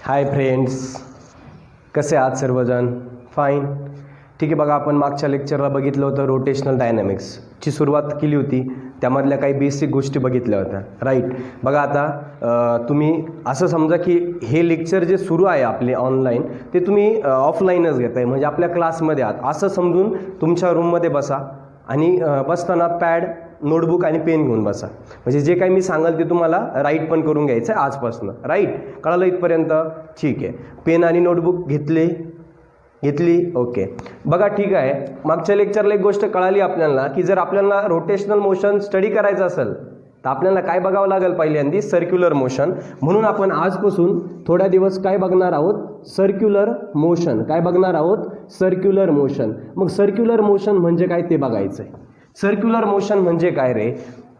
Hi friends, कसे आहात सर्वजण? फाईन. ठीक आहे. बघा, आपण मागच्या लेक्चरला बघितलं होतं रोटेशनल डायनॅमिक्सची सुरुवात केली होती. त्यामधल्या काही बेसिक गोष्टी बघितल्या होत्या, राईट. बघा आता तुम्ही असं समजा की हे लेक्चर जे सुरू आहे आपले ऑनलाईन, ते तुम्ही ऑफलाईनच घेत आहे, म्हणजे आपल्या क्लासमध्ये आहात असं समजून तुमच्या रूममध्ये बसा आणि बसताना पॅड, नोटबुक आणि पेन घेऊन बसा. म्हणजे जे काही मी सांगाल ते तुम्हाला राईट पण करून घ्यायचं आहे आजपासून, राईट. कळालं इथपर्यंत? ठीक आहे. पेन आणि नोटबुक घेतली? ओके. बघा, ठीक आहे. मागच्या लेक्चरला एक गोष्ट कळाली आपल्याला की जर आपल्याला रोटेशनल मोशन स्टडी करायचं असेल तर आपल्याला काय बघावं लागेल? पहिल्यांदा सर्क्युलर मोशन. म्हणून आपण आजपासून थोड्या दिवस काय बघणार आहोत? Circular motion. काय बघणार आहोत? Circular motion. मग सर्क्युलर मोशन म्हणजे काय ते बघायचं आहे. सर्क्युलर मोशन म्हणजे काय रे?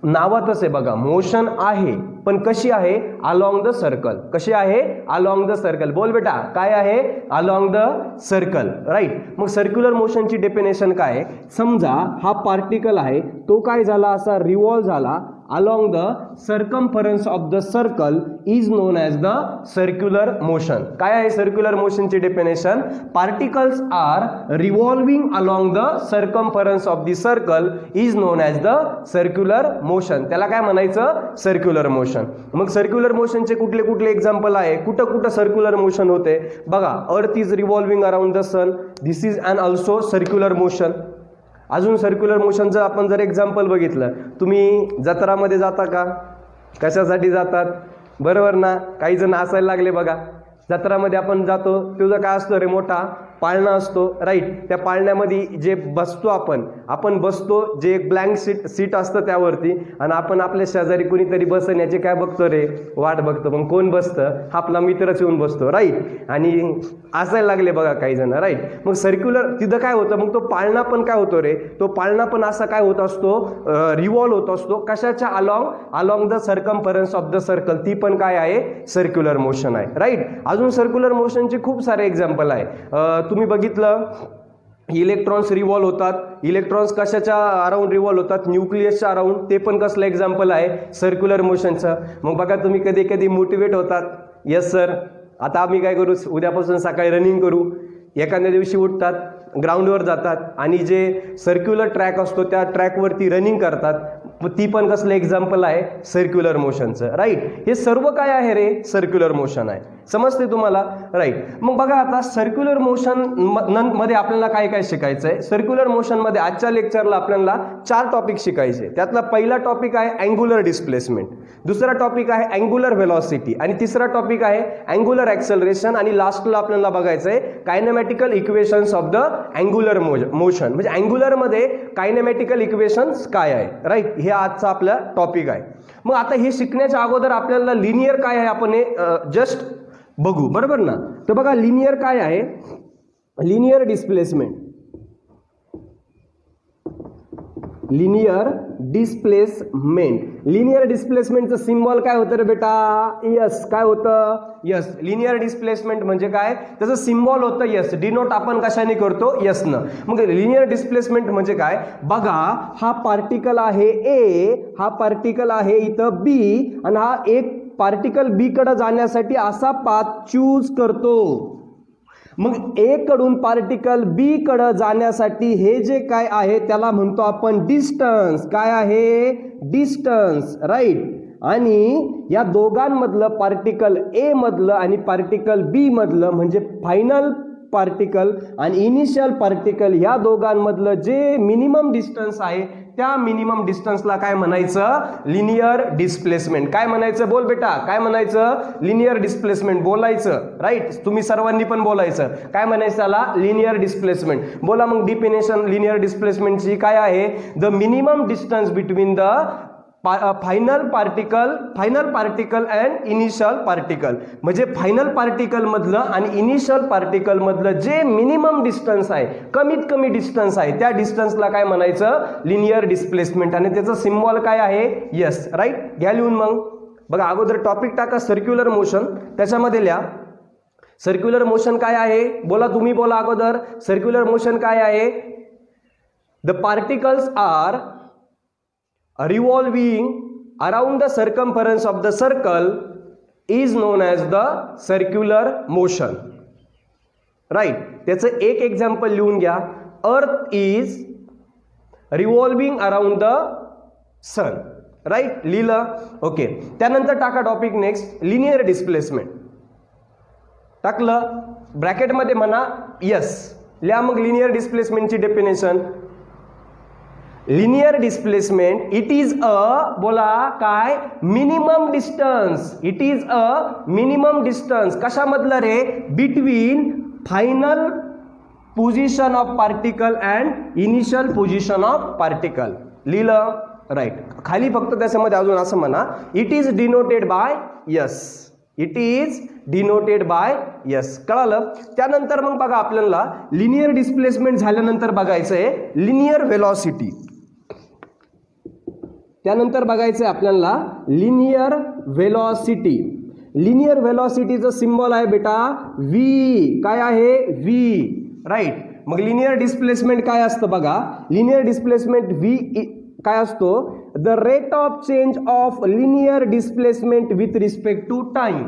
नावातच आहे बघा, मोशन आहे, पण कशी आहे? Along the circle. कशी आहे? Along the circle. बोल बेटा, काय आहे? Along the circle, right. मग सर्क्युलर मोशनची डेफिनेशन काय आहे? समजा हा पार्टिकल आहे, तो काय झाला? असा रिव्हॉल्व झाला along the circumference of the circle is known as the circular motion. काय आहे सर्क्युलर मोशनची definition? Particles are revolving along the circumference of the circle is known as the circular motion. त्याला काय म्हणायचं? Circular motion. मग circular मोशनचे कुठले कुठले example आहे? कुठं कुठं सर्क्युलर मोशन होते? बघा, earth is revolving around the sun, this is and also circular motion. अजून सर्क्युलर मोशनचं आपण जर एक्झाम्पल बघितलं, तुम्ही जत्रामध्ये जाता का? कशासाठी जातात? बरोबर ना. काही जण हसायला लागले बघा. जत्रामध्ये आपण जातो, तुझं काय असतं रे? मोठा पाळणा असतो, राईट. त्या पाळण्यामध्ये जे बसतो आपण बसतो, जे एक ब्लँक सीट असतं त्यावरती, आणि आपण आपल्या शेजारी कुणीतरी बसन याचे काय बघतो रे? वाट बघतो. मग कोण बसतं? आपला मित्रच येऊन बसतो, राईट. आणि असायला लागले बघा काही जण, राईट. मग सर्क्युलर तिथं काय होतं? मग तो पाळणा पण काय होतो रे? तो पाळणा पण असा काय होत असतो? रिव्हॉल्व होत असतो. कशाच्या? Along the circumference of the circle. ती पण काय आहे? सर्क्युलर मोशन आहे, राईट. अजून सर्क्युलर मोशनचे खूप सारे एक्झाम्पल आहे. तुम्ही बघितलं, इलेक्ट्रॉन्स रिव्हॉल्व होतात. इलेक्ट्रॉन्स कशाच्या अराउंड रिव्हॉल्व होतात? न्यूक्लियसच्या अराउंड. ते पण कसलं एक्झाम्पल आहे? सर्क्युलर मोशनचं. मग बघा, तुम्ही कधी कधी मोटिवेट होतात, यस सर, आता आम्ही काय करू? उद्यापासून सकाळी रनिंग करू. एखाद्या दिवशी उठतात, ग्राउंडवर जातात आणि जे सर्क्युलर ट्रॅक असतो त्या ट्रॅकवरती रनिंग करतात. ती पण कसलं एक्झाम्पल आहे? सर्क्युलर मोशनचं, राईट. हे सर्व काय आहे रे? सर्क्युलर मोशन आहे. समजते तुम्हाला? राईट. मग बघा, आता सर्क्युलर मोशन मध्ये आपल्याला काय काय शिकायचं आहे? सर्क्युलर मोशनमध्ये आजच्या लेक्चरला आपल्याला 4 टॉपिक शिकायचे. त्यातला पहिला टॉपिक आहे अँग्युलर डिस्प्लेसमेंट, दुसरा टॉपिक आहे अँग्युलर व्हेलॉसिटी, आणि तिसरा टॉपिक आहे अँग्युलर ॲक्सेलरेशन, आणि लास्टला आपल्याला बघायचं आहे kinematical equations of the angular motion. म्हणजे अँग्युलरमध्ये कायनेमॅटिकल इक्वेशन्स काय आहे, राईट. हे आजचा आपला टॉपिक आहे. मग आता हे शिकण्याच्या अगोदर आपल्याला लिनियर काय आहे आपण हे जस्ट बघू, बरोबर ना. तर बघा, लिनियर काय आहे? Linear displacement. Linear displacement. Linear डिस्प्लेसमेंटचं सिम्बॉल काय होतं रे बेटा? यस. काय होतं? यस. लिनियर डिस्प्लेसमेंट म्हणजे काय? त्याचं सिम्बॉल होतं यस. डिनोट आपण कशाने करतो? यस न. मग लिनियर डिस्प्लेसमेंट म्हणजे काय? बघा, हा पार्टिकल आहे ए, हा पार्टिकल आहे इथं बी, आणि हा एक पार्टिकल बी कडे जाण्यासाठी असा पाथ चूज करतो. मग ए कडून पार्टिकल बी कडे जाण्यासाठी हे जे काय आहे त्याला म्हणतो आपण डिस्टन्स. काय आहे? Distance, right. आणि या दोघांमधलं पार्टिकल ए मधलं आणि पार्टिकल बी मधलं म्हणजे फायनल पार्टिकल आणि इनिशियल पार्टिकल या दोघांमधलं जे मिनिमम डिस्टन्स आहे त्या मिनिमम डिस्टन्सला काय म्हणायचं? Linear displacement. काय म्हणायचं? बोल बेटा, काय म्हणायचं? लिनियर डिस्प्लेसमेंट बोलायचं, राईट. तुम्ही सर्वांनी पण बोलायचं. काय म्हणायचं त्याला? Linear displacement. बोला मग डिफिनेशन लिनियर डिस्प्लेसमेंटची काय आहे? The minimum distance between the final particle and initial particle. म्हणजे फायनल पार्टिकल मधलं आणि इनिशियल पार्टिकल मधलं जे मिनिमम डिस्टन्स आहे, कमीत कमी डिस्टन्स आहे, त्या डिस्टन्सला काय म्हणायचं? Linear displacement. आणि त्याचं सिम्बॉल काय आहे? Yes, right. घ्या लिहून. मग बघा, अगोदर टॉपिक टाका सर्क्युलर मोशन, त्याच्यामध्ये लिहा सर्क्युलर मोशन काय आहे. बोला, तुम्ही बोला अगोदर. सर्क्युलर मोशन काय आहे? The particles are revolving around the circumference of the circle is known as the circular motion. Right. त्याचं एक एक्झाम्पल लिहून घ्या. Earth is revolving around the sun. Right. लिहिलं. ओके. त्यानंतर टाका टॉपिक नेक्स्ट, लिनियर डिस्प्लेसमेंट. टाकलं. ब्रॅकेटमध्ये म्हणा यस. लिहा मग लिनियर डिस्प्लेसमेंटची definition. Linear displacement it is a, बोला काय, minimum distance. It is a minimum distance. कशामधलं रे? Between final position of particle and initial position of particle. लिहिलं. राईट. खाली फक्त त्याच्यामध्ये अजून असं म्हणा, it is denoted by S. It is denoted by S. कळालं. त्यानंतर मग बघा आपल्याला लिनियर डिस्प्लेसमेंट झाल्यानंतर बघायचं आहे लिनियर व्हेलॉसिटी. त्यानंतर बघायचं आहे आपल्याला लिनियर व्हेलॉसिटी. लिनियर व्हेलॉसिटीचं सिम्बॉल आहे बेटा व्ही. काय आहे? व्ही. राईट. मग लिनियर डिस्प्लेसमेंट काय असतं बघा. लिनियर डिस्प्लेसमेंट व्ही काय असतो? The rate of change of linear displacement with respect to time.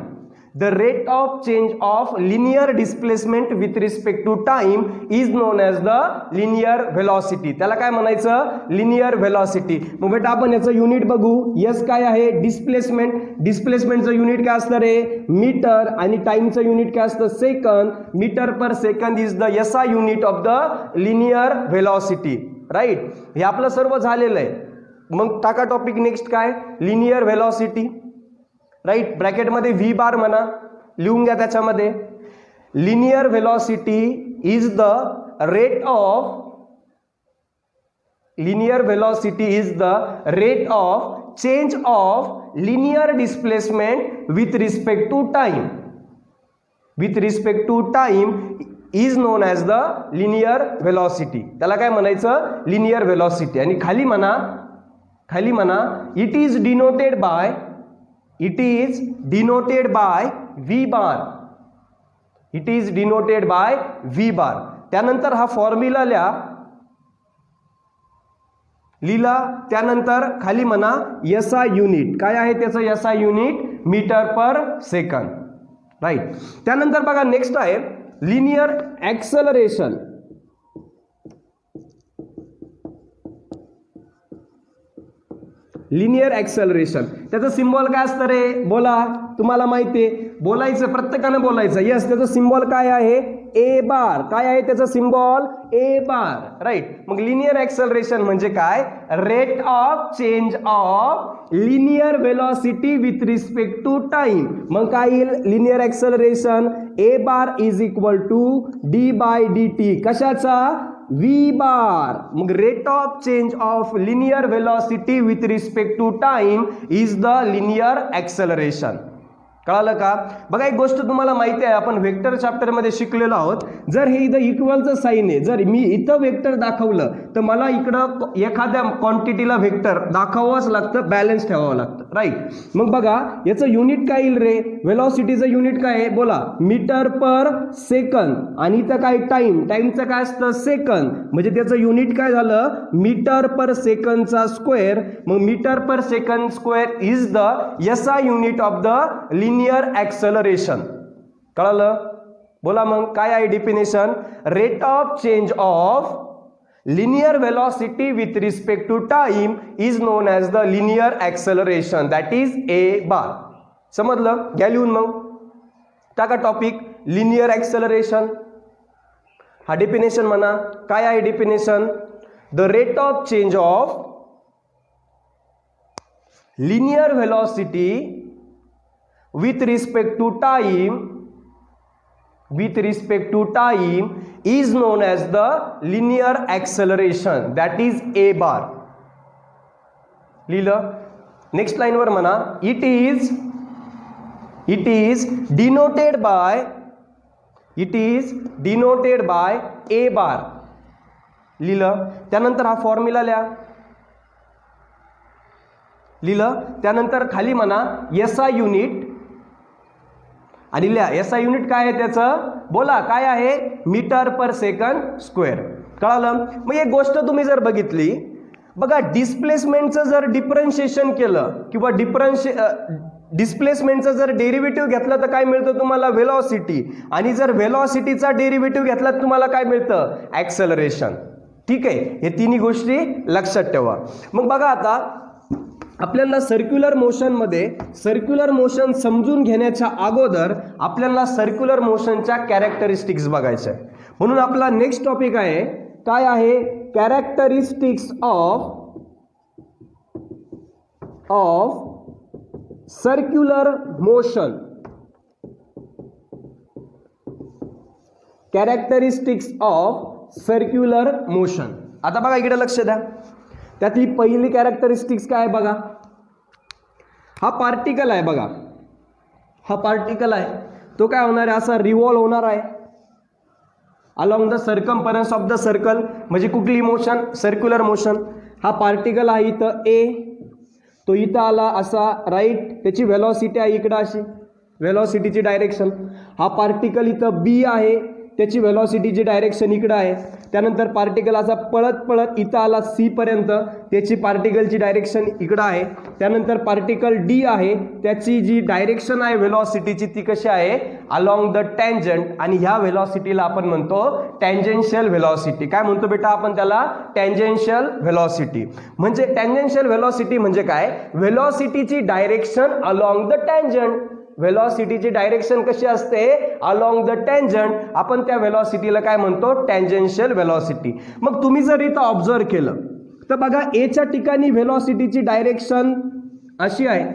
The rate of change of linear displacement with respect to time is known as the linear velocity. त्याला काय म्हणायचं? Linear velocity. मग बेटा आपण याचं unit बघू. Yes काय आहे? डिस्प्लेसमेंट. डिस्प्लेसमेंटचं युनिट काय असतं रे? मीटर. आणि टाइमचं युनिट काय असतं? Second. Metre per second is the SI unit of the linear velocity. Right. हे आपलं सर्व झालेलं आहे. मग टाका टॉपिक नेक्स्ट काय? Linear velocity. राईट. ब्रॅकेटमध्ये व्ही बार म्हणा. लिहून घ्या त्याच्यामध्ये. Linear velocity is the rate of, linear velocity is the rate of change of linear displacement with respect to time. With respect to time is known as the linear velocity. त्याला काय म्हणायचं? Linear velocity. आणि खाली म्हणा, खाली म्हणा it is denoted by, it is denoted by V bar. It is denoted by V bar. त्यानंतर हा फॉर्म्युला लिहिला. त्यानंतर खाली म्हणा SI युनिट. काय आहे त्याचं SI unit? Metre per second. Right. त्यानंतर बघा नेक्स्ट आहे लिनियर ॲक्सेलरेशन. Linear acceleration. त्याचं सिम्बॉल काय असतं रे? बोला. तुम्हाला माहिती आहे. बोलायचं, प्रत्येकानं बोलायचं. यस. त्याचं सिम्बॉल काय आहे? ए बार. काय आहे त्याचं सिम्बॉल? A bar. राईट. मग लिनियर ॲक्सेलरेशन म्हणजे काय? Rate of change of linear velocity with respect to time. मग काय येईल? Linear acceleration a bar is equal to d/dt. कशाचा? V bar. मग rate of change of linear velocity with respect to time is the linear acceleration. कळालं का? बघा एक गोष्ट तुम्हाला माहिती आहे, आपण वेक्टर चॅप्टरमध्ये शिकलेलो आहोत. जर हे इथं इक्वलचं साईन आहे, जर मी इथं वेक्टर दाखवलं तर मला इकडं एखाद्या क्वांटिटीला वेक्टर दाखवावंच लागतं, बॅलन्स ठेवावं लागतं. राईट. मग बघा याचं युनिट काय येईल रे? व्हेलॉसिटीचं युनिट काय आहे? बोला. Metre per second. आणि इथं काय? टाइम. टाइमचं काय असतं? सेकंद. म्हणजे त्याचं युनिट काय झालं? मीटर पर सेकंदचा स्क्वेअर. मग metre per second square is the SI unit of the linear acceleration. कळलं? बोला मग काय आहे definition? Rate of change of linear velocity with respect to time is known as the linear acceleration. That is A bar. समजलं? घ्या लिहून. मग टाका टॉपिक लिनियर ॲक्सेलरेशन. हा डेफिनेशन म्हणा. काय आहे definition? The rate of change of linear velocity with respect to time, with respect to time is known as the linear acceleration. That is a bar. लिहिलं. नेक्स्ट लाईनवर म्हणा it is denoted by a bar. लिहिलं. त्यानंतर हा formula लिहिलं. त्यानंतर खाली म्हणा SI युनिट. आणि लिहा SI युनिट काय आहे त्याचं? बोला काय आहे? मीटर पर सेकंड स्क्वेअर. कळालं? मग एक गोष्ट तुम्ही जर बघितली बघा, डिस्प्लेसमेंटचं जर डिफरन्शिएशन केलं किंवा डिस्प्लेसमेंटचा जर डेरिव्हेटिव्ह घेतला तर काय मिळतं तुम्हाला, व्हेलॉसिटी, आणि जर व्हेलॉसिटीचा डेरिव्हेटिव्ह घेतला तर तुम्हाला काय मिळतं, ॲक्सेलरेशन. ठीक आहे, हे तिन्ही गोष्टी लक्षात ठेवा. मग बघा आता आपल्याला सर्क्युलर मोशन समजून घेण्याच्या अगोदर आपल्याला सर्क्युलर मोशनच्या कॅरेक्टरिस्टिक्स बघायच्या आहे. म्हणून आपला नेक्स्ट टॉपिक आहे, काय आहे, characteristics of circular motion. Characteristics of circular motion. आता बघा इकडे लक्ष द्या, त्यातली पहिली कॅरेक्टरिस्टिक्स काय आहे बघा, हा पार्टिकल आहे बघा, हा पार्टिकल आहे, तो काय होणार आहे, असा रिव्हॉल्व होणार आहे along the circumference of the circle. म्हणजे कुठली मोशन, सर्क्युलर मोशन. हा पार्टिकल आहे इथं ए, तो इथं आला असा राईट, त्याची व्हेलॉसिटी आहे इकडं अशी, व्हेलॉसिटीची डायरेक्शन. हा पार्टिकल इथं बी आहे, त्याची व्हेलॉसिटीची डायरेक्शन इकडं आहे. त्यानंतर पार्टिकल असा पळत पळत इथं आला सी पर्यंत, त्याची पार्टिकलची डायरेक्शन इकडं आहे. त्यानंतर पार्टिकल डी आहे, त्याची जी डायरेक्शन आहे व्हेलॉसिटीची ती कशी आहे, अलॉंग द टँजंट, आणि ह्या व्हेलॉसिटीला आपण म्हणतो टँजेन्शियल व्हेलॉसिटी. काय म्हणतो बेटा आपण त्याला, टँजेन्शियल व्हेलॉसिटी. म्हणजे टँजेन्शियल व्हेलॉसिटी म्हणजे काय, व्हेलॉसिटीची डायरेक्शन अलॉंग द टँजंट. व्हेलॉसिटीची डायरेक्शन कशी असते, अलॉंग द टँजंट. आपण त्या व्हेलॉसिटीला काय म्हणतो, टँजेन्शियल व्हेलॉसिटी. मग तुम्ही जर इथं ऑब्झर्व केलं तर बघा, एच्या ठिकाणी व्हेलॉसिटीची डायरेक्शन अशी आहे,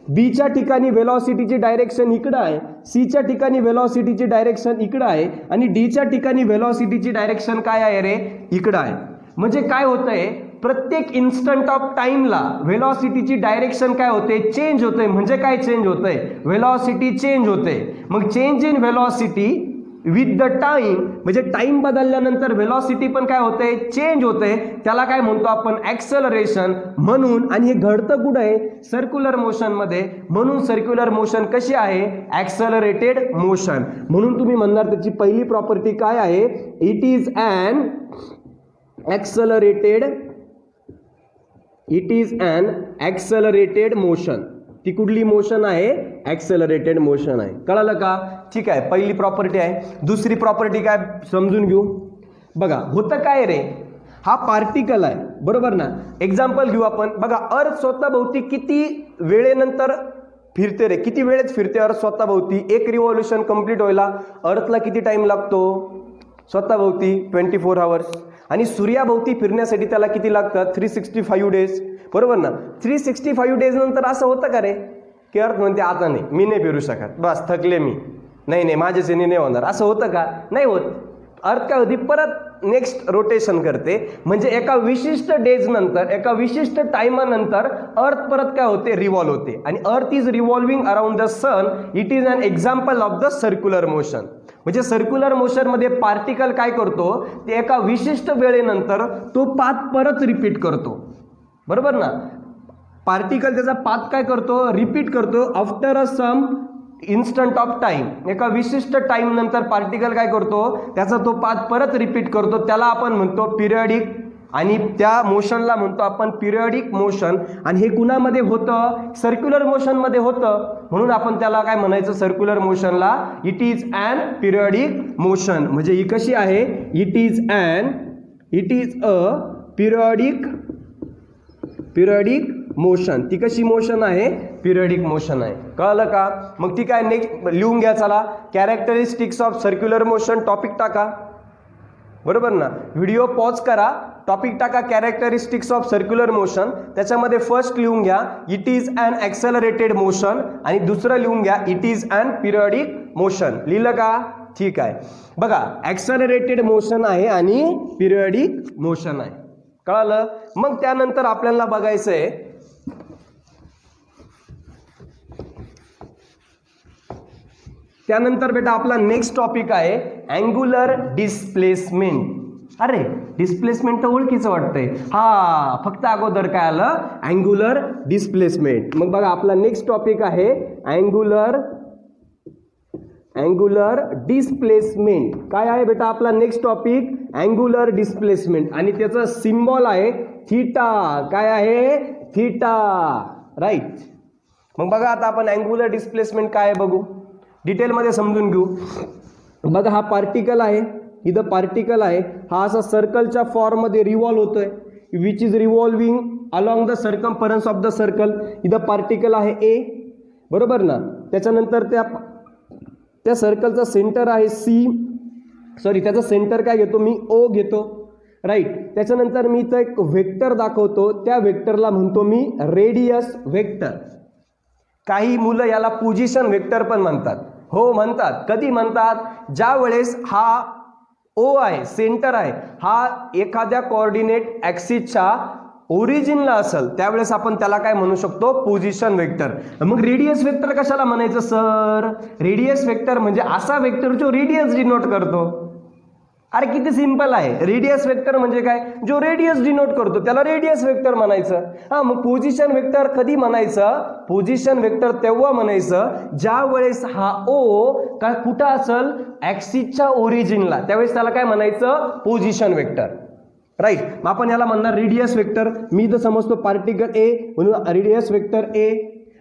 बीच्या ठिकाणी व्हेलॉसिटीची डायरेक्शन इकडं आहे, सीच्या ठिकाणी व्हेलॉसिटीची डायरेक्शन इकडं आहे, आणि डीच्या ठिकाणी व्हेलॉसिटीची डायरेक्शन काय आहे रे, इकडं आहे. म्हणजे काय होतंय, प्रत्येक इन्स्टंट ऑफ टाइमला व्हेलॉसिटीची डायरेक्शन काय होते, चेंज होते. म्हणजे काय चेंज होतंय, व्हेलॉसिटी चेंज होते. मग change in velocity with the time, म्हणजे टाइम बदलल्यानंतर व्हेलॉसिटी पण काय होते, चेंज होते. त्याला काय म्हणतो आपण, ॲक्सेलरेशन. म्हणून, आणि हे घडतं कुठं आहे, सर्क्युलर मोशन मध्ये. म्हणून सर्क्युलर मोशन कशी आहे, ॲक्सेलरेटेड मोशन. म्हणून तुम्ही म्हणणार त्याची पहिली प्रॉपर्टी काय आहे, it is an accelerated motion. ती कुठली मोशन आहे, ॲक्सेलरेटेड मोशन आहे. कळालं का, ठीक आहे, पहिली प्रॉपर्टी आहे. दुसरी प्रॉपर्टी काय समजून घेऊ. बघा होतं काय रे, हा पार्टिकल आहे बरोबर ना. एक्झाम्पल घेऊ आपण. बघा अर्थ स्वतःभोवती किती वेळेनंतर फिरते रे, किती वेळेत फिरते अर्थ स्वतःभोवती. एक रिव्हॉल्युशन कंप्लीट व्हायला अर्थला किती टाइम लागतो, स्वतःभोवती 24 आवर्स. आणि सूर्याभोवती फिरण्यासाठी त्याला किती लागतात, 365 डेज बरोबर ना. 365 डेज नंतर असं होतं का रे, की अर्थ म्हणते आता नाही, मी नाही फिरू शकत, बस थकले मी, नाही माझ्याच याने नाही होणार, असं होतं का, नाही होत. अर्थ काय होती, परत नेक्स्ट रोटेशन करते. म्हणजे एका विशिष्ट डेज नंतर, एका विशिष्ट टाइमानंतर अर्थ परत काय होते, रिव्हॉल्व होते. आणि earth is revolving around the sun. It is an example of the circular motion. म्हणजे सर्क्युलर मोशन मध्ये पार्टिकल काय करतो, ते एका विशिष्ट वेळेनंतर तो पाथ परत रिपीट करतो बरोबर ना. पार्टिकल त्याचा पाथ काय करतो, रिपीट करतो after a some instant of time. एका विशिष्ट टाइम नंतर पार्टिकल काय करतो, त्याचा तो पाथ परत रिपीट करतो. त्याला आपण म्हणतो पिरियडिक, आणि त्या मोशनला म्हणतो आपण पिरियडिक मोशन. आणि हे कुणामध्ये होतं, सर्क्युलर मोशनमध्ये होतं. म्हणून आपण त्याला काय म्हणायचं, सर्क्युलर मोशनला it is an periodic motion. म्हणजे ही कशी आहे, it is a periodic motion. ती कशी मोशन आहे, पिरियडिक मोशन आहे. कळलं का. मग ती काय, नेक्स्ट लिहून घ्या चला. Characteristics of circular motion topic टाका बरोबर ना. व्हिडिओ पॉज करा, टॉपिक टाका कॅरेक्टरिस्टिक्स ऑफ सर्क्युलर मोशन. त्याच्यामध्ये फर्स्ट लिहून घ्या it is an accelerated motion, आणि दुसरं लिहून घ्या it is an periodic motion. लिहिलं का, ठीक आहे. बघा ॲक्सेलरेटेड मोशन आहे आणि पिरियडिक मोशन आहे. कळालं. मग त्यानंतर आपल्याला बघायचं आहे, त्यानंतर बेटा आपला नेक्स्ट टॉपिक आहे अँग्युलर डिस्प्लेसमेंट. अरे डिस्प्लेसमेंट तर ओळखीचं वाटतंय, हा फक्त अगोदर काय आलं, अँग्युलर डिस्प्लेसमेंट. मग बघा आपला नेक्स्ट टॉपिक आहे अँग्युलर डिस्प्लेसमेंट. काय आहे बेटा आपला नेक्स्ट टॉपिक, अँग्युलर डिस्प्लेसमेंट. आणि त्याचा सिम्बॉल आहे थीटा. काय आहे, थीटा, राईट. मग बघा आता आपण अँग्युलर डिस्प्लेसमेंट काय आहे बघू, डिटेलमध्ये समजून घेऊ. बघा हा पार्टिकल आहे, इथं पार्टिकल आहे, हा असा सर्कलच्या फॉर्ममध्ये रिव्हॉल्व होतोय, which is revolving along the circumference of the circle. इथं पार्टिकल आहे ए, बरोबर ना. त्याच्यानंतर त्या सर्कलचा सेंटर आहे सी, सॉरी त्याचं सेंटर काय घेतो मी, ओ घेतो, राईट. त्याच्यानंतर मी इथं एक व्हेक्टर दाखवतो, त्या व्हेक्टरला म्हणतो मी रेडियस व्हेक्टर. काही मुलं याला पोझिशन व्हेक्टर पण म्हणतात. हो म्हणतात. कधी म्हणतात, ज्या वेळेस हा ओ आहे, सेंटर आहे, हा एखाद्या कोऑर्डिनेट ॲक्सिसच्या ओरिजिनला असेल त्यावेळेस आपण त्याला काय म्हणू शकतो, पोझिशन वेक्टर. मग रेडियस वेक्टर कशाला म्हणायचं सर, रेडियस वेक्टर म्हणजे असा वेक्टर जो रेडियस डिनोट करतो. अरे किती सिंपल आहे, रेडियस वेक्टर म्हणजे काय, जो रेडियस डिनोट करतो त्याला रेडियस वेक्टर म्हणायचं. हा मग पोझिशन वेक्टर कधी म्हणायचं, पोझिशन वेक्टर तेव्हा म्हणायचं ज्या वेळेस हा ओ काय कुठं असेल, ॲक्सिसच्या ओरिजिनला, त्यावेळेस त्याला काय म्हणायचं, पोझिशन वेक्टर, राईट. मग आपण याला म्हणणार रेडियस वेक्टर. मी इथं समजतो पार्टिकल ए म्हणून रेडियस वेक्टर ए,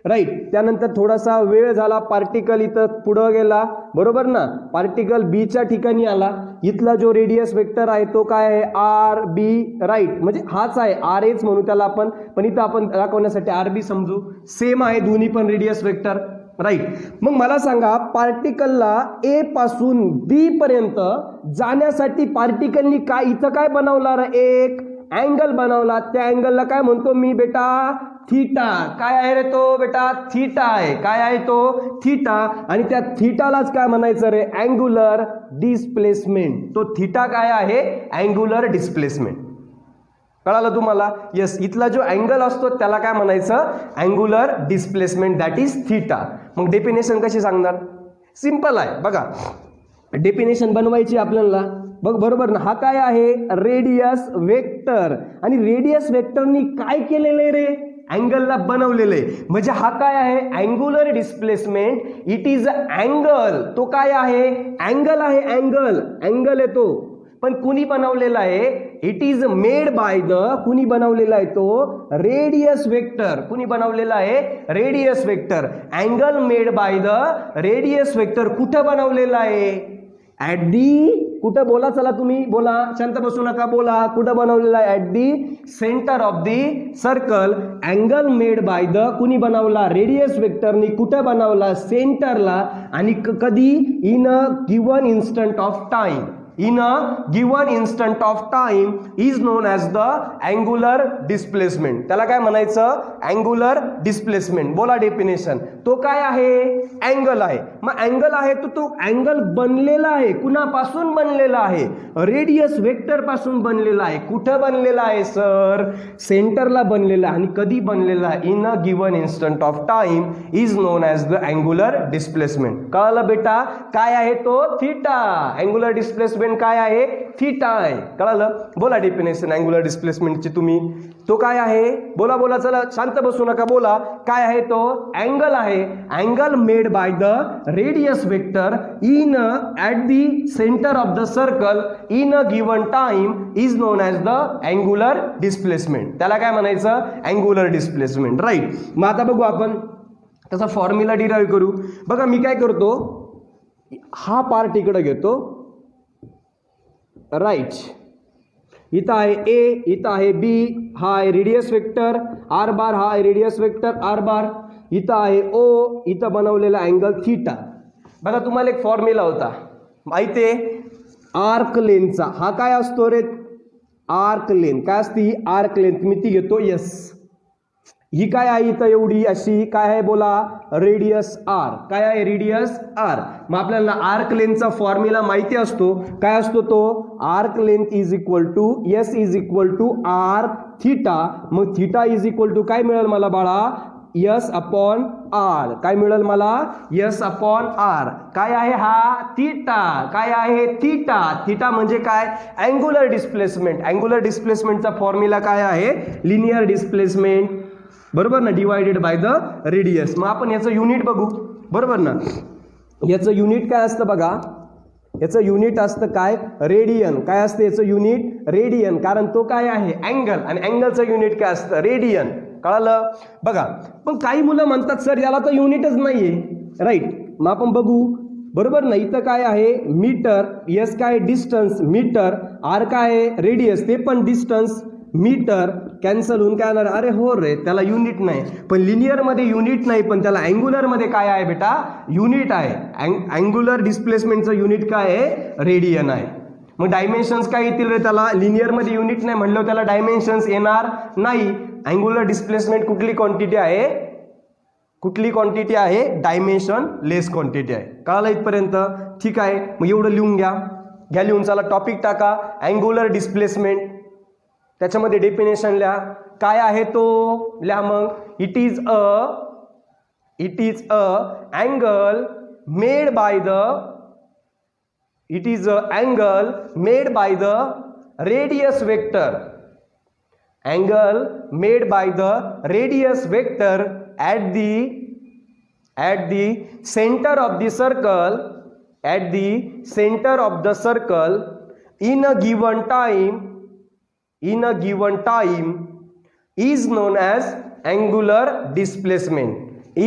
राईट. त्यानंतर थोडासा वेळ झाला, पार्टिकल इथं पुढं गेला, बरोबर ना. पार्टिकल बीच्या ठिकाणी आला, इथला जो रेडियस वेक्टर आहे तो काय आहे, आर बी, राईट. म्हणजे हाच आहे, आर एच म्हणू त्याला आपण, पण इथं आपण दाखवण्यासाठी आर बी समजू. सेम आहे दोन्ही पण रेडियस वेक्टर, राईट. मग मला सांगा, पार्टिकलला ए पासून बी पर्यंत जाण्यासाठी पार्टिकलनी काय इथं काय बनवला, एक अँगल बनवला. त्या अँगलला काय म्हणतो मी बेटा, थीटा. काय आहे रे तो बेटा, थीटा आहे. काय आहे तो, थीटा. आणि त्या थीटालाच काय म्हणायचं रे, अँग्युलर डिस्प्लेसमेंट. तो थीटा काय आहे, अँग्युलर डिस्प्लेसमेंट. कळालं तुम्हाला, येस. इथला जो अँगल असतो त्याला काय म्हणायचं, angular displacement, that is theta. मग डेफिनेशन कशी सांगणार, सिंपल आहे. बघा डेफिनेशन बनवायची आपल्याला, बघ बरोबर ना. हा काय आहे, रेडियस वेक्टर. आणि रेडियस वेक्टरनी काय केलेलं आहे रे, अँगलला बनवलेलं आहे. म्हणजे हा काय आहे, angular displacement. It is angle. तो काय आहे, अँगल आहे, अँगल, अँगल आहे तो. पण कुणी बनवलेला आहे, it is made by the, कुणी बनवलेला आहे तो, रेडियस वेक्टर. कुणी बनवलेला आहे, radius vector. Angle made by the radius vector. कुठं बनवलेला आहे, ॲट दी, कुठं बोला, चला तुम्ही बोला, शांत बसू नका, बोला कुठं बनवलेला आहे, at the centre of the circle. Angle made by the, कुणी बनवला, रेडियस वेक्टरनी. कुठं बनवला, सेंटरला. आणि कधी, in a given instant of time. in a given instant of time is known as the angular displacement. त्याला काय म्हणायचं, angular displacement. बोला डेफिनेशन. तो काय आहे, अँगल आहे. मग अँगल आहे तो अँगल बनलेला आहे, कुणापासून बनलेला आहे, रेडियस वेक्टर पासून बनलेला आहे. कुठं बनलेला आहे सर, सेंटरला बनलेला आहे. आणि कधी बनलेला आहे, in a given instant of time is known as the angular displacement. कळलं बेटा, काय आहे तो, थीटा. अँग्युलर डिस्प्लेसमेंट काय आहे, थीटा आहे. कळलं, बोला डेफिनेशन अँग्युलर डिस्प्लेसमेंटची तुम्ही. तो काय आहे, बोला बोला, चला शांत बसू नका, बोला काय आहे तो, अँगल आहे. Angle made by the radius vector in at the centre of the circle in a given time is known as the angular displacement. त्याला काय म्हणायचं, अँग्युलर डिस्प्लेसमेंट, राईट. मग आता बघू आपण त्याचा फॉर्म्युला डिराईव्ह करू. बघा मी काय करतो, हा पार्ट इकडे घेतो, राईट. इथं आहे ए, इथं आहे बी, हा आहे रेडियस वेक्टर आर बार, हा आहे रेडियस वेक्टर आर बार. इथं आहे ओ, इथं बनवलेला अँगल थीटा. बघा तुम्हाला एक फॉर्म्युला होता माहिती आहे, आर्क लेंथचा. हा काय असतो रे, आर्क लेंथ. काय असते ही, आर्क लेंथ. मी ती घेतो यस. ही काय आहे इथं एवढी अशी, काय आहे बोला, रेडियस आर. काय आहे, रेडियस आर. मग आपल्याला आर्क लेंथचा फॉर्म्युला माहिती असतो. काय असतो तो, arc length is equal to s is equal to r theta. मग थीटा इज इक्वल टू काय मिळेल मला बाळा, यस अपॉन आर. काय मिळेल मला, यस अपॉन आर. काय आहे हा, थीटा. काय आहे, थीटा. थीटा म्हणजे काय, अँग्युलर डिस्प्लेसमेंट. अँग्युलर डिस्प्लेसमेंटचा फॉर्म्युला काय आहे, लिनियर डिस्प्लेसमेंट, बरोबर ना, डिवायडेड बाय द रेडियस. मग आपण याचं युनिट बघू, बरोबर ना. याचं युनिट काय असतं बघा, याचं युनिट असतं काय, रेडियन. काय असतं याचं युनिट, रेडियन. कारण तो काय आहे, अँगल, आणि अँगलचं युनिट काय असतं, रेडियन. कळालं? बघा, पण काही मुलं म्हणतात सर याला तर युनिटच नाही आहे, राईट. मग आपण बघू, बरोबर ना. इथं काय आहे? मीटर. एस काय? Distance, metre. आर काय आहे? रेडियस, ते पण डिस्टन्स, मीटर. कॅन्सल होऊन काय येणार? अरे हो रे, त्याला युनिट नाही. पण लिनियरमध्ये युनिट नाही, पण त्याला अँग्युलरमध्ये काय आहे बेटा? युनिट आहे. अँग्युलर डिस्प्लेसमेंटचं युनिट काय आहे? रेडियन आहे. मग डायमेन्शन्स काय येतील रे त्याला? लिनियरमध्ये युनिट नाही म्हणलं त्याला डायमेन्शन्स येणार नाही. अँग्युलर डिस्प्लेसमेंट कुठली क्वांटिटी आहे? कुठली क्वांटिटी आहे? डायमेन्शन लेस क्वांटिटी आहे. कळालं इथपर्यंत? ठीक आहे. मग एवढं लिहून घ्या. घ्या लिहून. चला टॉपिक टाका, अँग्युलर डिस्प्लेसमेंट. त्याच्यामध्ये डेफिनेशन लिहा. काय आहे तो? लिहा मग. It is a angle made by the it is a angle made by the radius vector. Angle made by the radius vector at the center of the circle, at the center of the circle in a given time is known as angular displacement.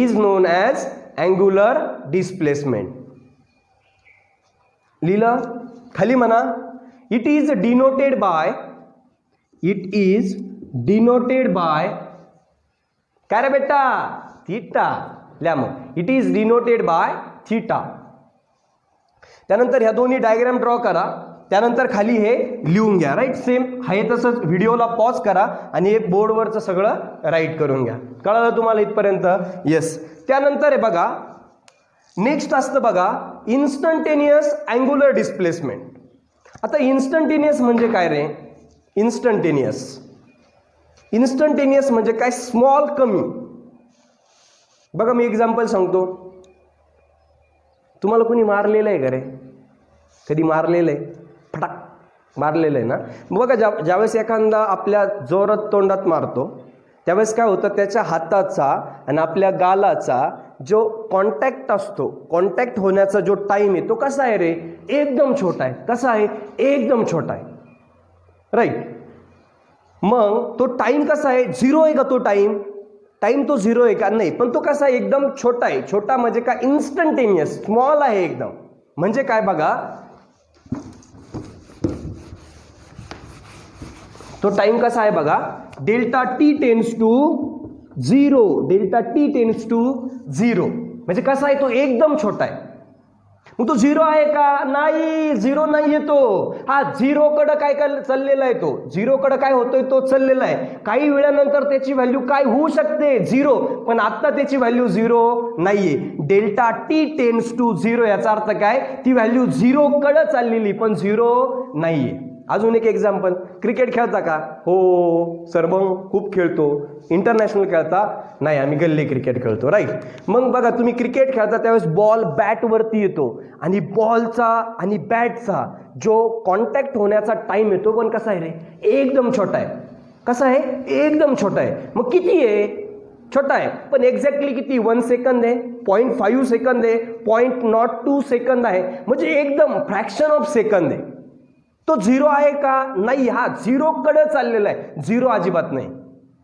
Is known as angular displacement. लिहिलं? खाली म्हणा. It is denoted bye काय रे बेटा? Theta. लिहा मग. It is denoted by theta. त्यानंतर ह्या दोन्ही डायग्राम ड्रॉ करा. त्यानंतर खाली हे लिहून घ्या, राईट. सेम आहे तसंच व्हिडिओला पॉज करा आणि हे बोर्डवरचं सगळं राईट करून घ्या. कळलं तुम्हाला इथपर्यंत? येस. त्यानंतर हे बघा, नेक्स्ट असतं बघा इन्स्टंटेनियस अँग्युलर डिस्प्लेसमेंट. आता इन्स्टंटेनियस म्हणजे काय रे? इन्स्टंटेनियस म्हणजे काय? स्मॉल, कमी. बघा मी एक्झाम्पल सांगतो. तुम्हाला कोणी मारलेलं आहे का रे? कधी मारलेलं आहे? फटाक मारलेलं आहे ना? बघा ज्यावेळेस एखादा आपल्या जोरात तोंडात मारतो त्यावेळेस काय होतं? त्याच्या हाताचा आणि आपल्या गालाचा जो कॉन्टॅक्ट असतो, कॉन्टॅक्ट होण्याचा जो टाइम आहे तो कसा आहे रे? एकदम छोटा आहे. कसा आहे? एकदम छोटा आहे, राईट. मग तो टाइम कसा आहे? झिरो आहे का तो टाइम? तो झिरो आहे का? नाही. पण तो कसा आहे? एकदम छोटा आहे. छोटा म्हणजे काय? इन्स्टंटेनियस, स्मॉल आहे एकदम. म्हणजे काय बघा, तो टाइम कसा आहे बघा? Delta t tends to zero. म्हणजे कसा आहे? तो एकदम छोटा आहे. मग तो झिरो आहे का? नाही, झिरो नाही येतो. हा झिरोकडे काय चाललेला आहे? तो झिरोकडे काय होतोय? तो चाललेला आहे. काही वेळानंतर त्याची व्हॅल्यू काय होऊ शकते? झिरो. पण आता त्याची व्हॅल्यू झिरो नाहीये. Delta t tends to zero याचा अर्थ काय? ती व्हॅल्यू झिरोकडे चाललेली पण झिरो नाहीये. अजून एक एक्झाम्पल. क्रिकेट खेळता का? हो सर, मग खूप खेळतो. इंटरनॅशनल खेळता? नाही, आम्ही गल्ली क्रिकेट खेळतो, राईट. मग बघा तुम्ही क्रिकेट खेळता त्यावेळेस बॉल बॅटवरती येतो आणि बॉलचा आणि बॅटचा जो कॉन्टॅक्ट होण्याचा टाइम येतो पण कसा आहे रे? एकदम छोटा आहे. कसा आहे? एकदम छोटा आहे. मग किती आहे? छोटा आहे. पण एक्झॅक्टली किती? 1 सेकंद आहे, 0.5 सेकंद आहे, 0.02 सेकंद आहे. म्हणजे एकदम फ्रॅक्शन ऑफ सेकंद आहे. तो झिरो आहे का? नाही. हा झिरोकडे चाललेला आहे. झिरो अजिबात नाही,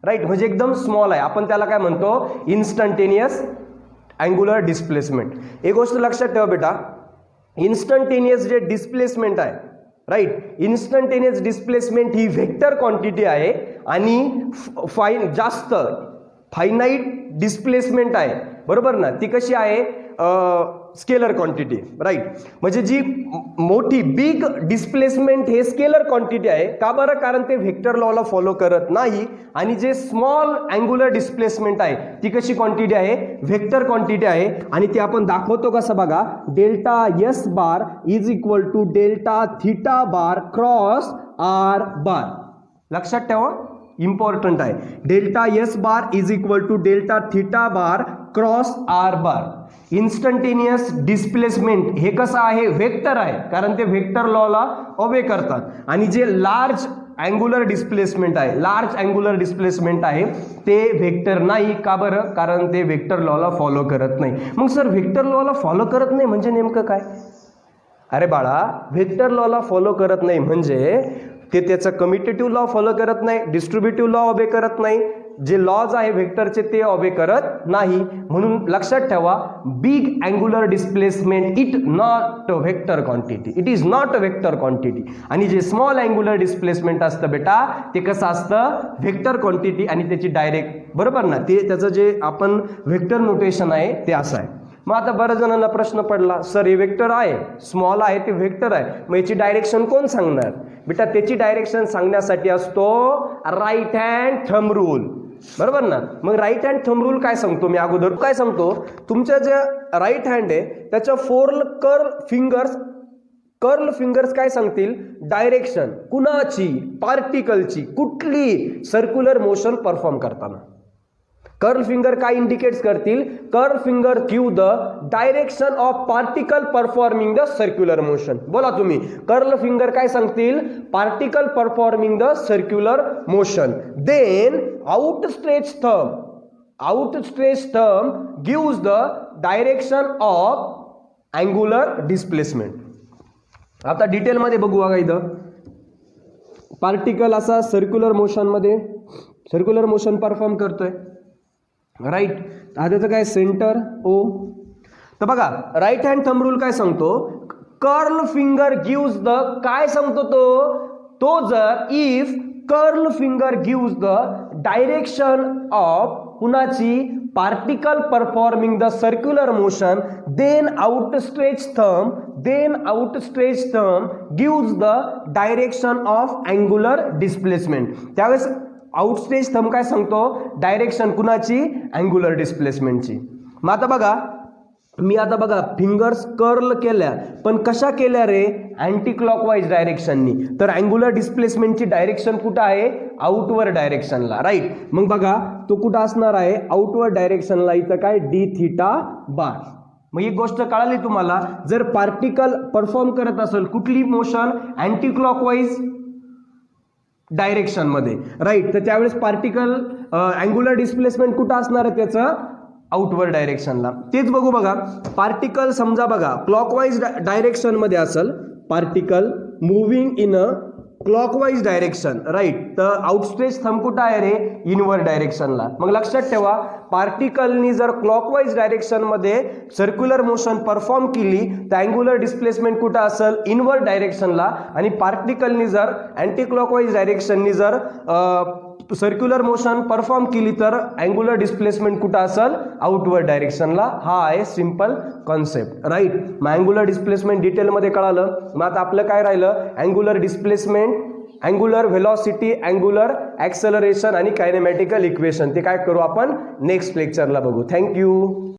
राईट. म्हणजे एकदम स्मॉल आहे. आपण त्याला काय म्हणतो? Instantaneous angular displacement. एक गोष्ट लक्षात ठेवा बेटा, इन्स्टंटेनियस जे डिस्प्लेसमेंट आहे, राईट, इन्स्टंटेनियस डिस्प्लेसमेंट ही व्हेक्टर क्वांटिटी आहे आणि जास्त फायनाईट डिस्प्लेसमेंट आहे, बरोबर ना? ती कशी आहे? Scalar quantity, right. म्हणजे जी मोठी बिग डिस्प्लेसमेंट हे स्केलर क्वांटिटी आहे. का बरं? कारण ते व्हेक्टर लॉला फॉलो करत नाही. आणि जे स्मॉल अँग्युलर डिस्प्लेसमेंट आहे ती कशी क्वांटिटी आहे? व्हेक्टर क्वांटिटी आहे. आणि ती आपण दाखवतो कसं बघा, delta s bar is equal to delta theta bar cross r bar. लक्षात ठेवा, इम्पॉर्टंट आहे. Delta s bar is equal to delta theta bar cross r bar. Instantaneous displacement हे कसं आहे? व्हेक्टर आहे, कारण ते व्हेक्टर लॉला ओबे करतात. आणि जे लार्ज अँग्युलर डिस्प्लेसमेंट आहे ते व्हेक्टर नाही. का बरं? कारण ते व्हेक्टर लॉला फॉलो करत नाही. मग सर व्हेक्टर लॉला फॉलो करत नाही म्हणजे नेमकं काय? अरे बाळा, व्हेक्टर लॉला फॉलो करत नाही म्हणजे ते त्याचं कम्युटेटिव्ह लॉ फॉलो करत नाही, डिस्ट्रीब्युटिव्ह लॉ ओबे करत नाही, जे लॉज आहे व्हेक्टरचे ते ऑबे करत नाही. म्हणून लक्षात ठेवा, big angular displacement it not vector quantity, it is not a vector quantity. आणि जे स्मॉल अँग्युलर डिस्प्लेसमेंट असतं बेटा ते कसं असतं, व्हेक्टर क्वांटिटी आणि त्याची डायरेक्ट, बरोबर ना, ते त्याचं जे आपण व्हेक्टर नोटेशन आहे ते असं आहे. मग आता बऱ्याच जणांना प्रश्न पडला, सर हे व्हेक्टर आहे, स्मॉल आहे ते व्हेक्टर आहे, मग याची डायरेक्शन कोण सांगणार? बेटा त्याची डायरेक्शन सांगण्यासाठी असतो राईट हँड थंब रूल, बरोबर ना. मग राईट हँड थंब रूल काय सांगतो मी अगोदर, काय सांगतो, तुमच्या जे राईट हँड आहे त्याच्या कर्ल फिंगर्स काय सांगतील, डायरेक्शन कुणाची, पार्टिकलची, कुठली, सर्क्युलर मोशन परफॉर्म करताना. कर्ल फिंगर काय इंडिकेट्स करतील, curl finger give the direction of particle performing the circular motion. बोला तुम्ही, कर्ल फिंगर काय सांगतील, particle performing the circular motion. Then outstretch thumb gives the direction of angular displacement. आता डिटेलमध्ये बघू बघा, इथं पार्टिकल असा सर्क्युलर मोशन परफॉर्म करतोय, राईट. आता त्याचं काय, सेंटर ओ. तर बघा राईट हँड थंब रूल काय सांगतो, कर्ल फिंगर गिव्स द, काय सांगतो तो जर if curl finger gives the direction of कुणाची, particle performing the circular motion, then outstretch thumb gives the direction of angular displacement. त्यावेळेस आउटस्ट्रेच थंब काय सांगतो, डायरेक्शन कुणाची, अँग्युलर डिस्प्लेसमेंटची. मग आता बघा फिंगर्स कर्ल केल्या, पण कशा केल्या रे, अँटी क्लॉकवाईज डायरेक्शननी. तर अँग्युलर डिस्प्लेसमेंटची डायरेक्शन कुठं आहे, आउटवर्ड डायरेक्शनला, राईट. मग बघा तो कुठं असणार आहे, आउटवर्ड डायरेक्शनला. इथं काय, डी थीटा बार. मग एक गोष्ट कळाली तुम्हाला, जर पार्टिकल परफॉर्म करत असेल कुठली मोशन, अँटी क्लॉकवाईज डायरेक्शन मध्ये, राईट, तर त्यावेळेस पार्टिकल अँग्युलर डिस्प्लेसमेंट कुठं असणार आहे त्याचं, आउटवर्ड डायरेक्शनला. तेच बघू बघा, पार्टिकल समजा बघा क्लॉकवाईज डायरेक्शन मध्ये असेल, particle moving in a clockwise direction, right, तर आउटस्ट्रेच थंब कुठं आहे रे, इनवर्ड डायरेक्शनला. मग लक्षात ठेवा, पार्टिकलनी जर क्लॉकवाईज डायरेक्शन मध्ये सर्क्युलर मोशन परफॉर्म केली तर अँग्युलर डिस्प्लेसमेंट कुठं असेल, इनवर्ड डायरेक्शनला. आणि पार्टिकलनी जर अँटी क्लॉकवाईज डायरेक्शननी जर सर्क्युलर मोशन परफॉर्म केली तर अँग्युलर डिस्प्लेसमेंट कुठं असेल, आउटवर्ड डायरेक्शनला. हा आहे सिंपल कॉन्सेप्ट, राईट. मग अँग्युलर डिस्प्लेसमेंट डिटेलमध्ये कळालं. मग आता आपलं काय राहिलं, angular displacement, angular velocity, angular acceleration आणि कायनेमॅटिकल इक्वेशन. ते काय करू आपण नेक्स्ट लेक्चरला बघू. थँक्यू.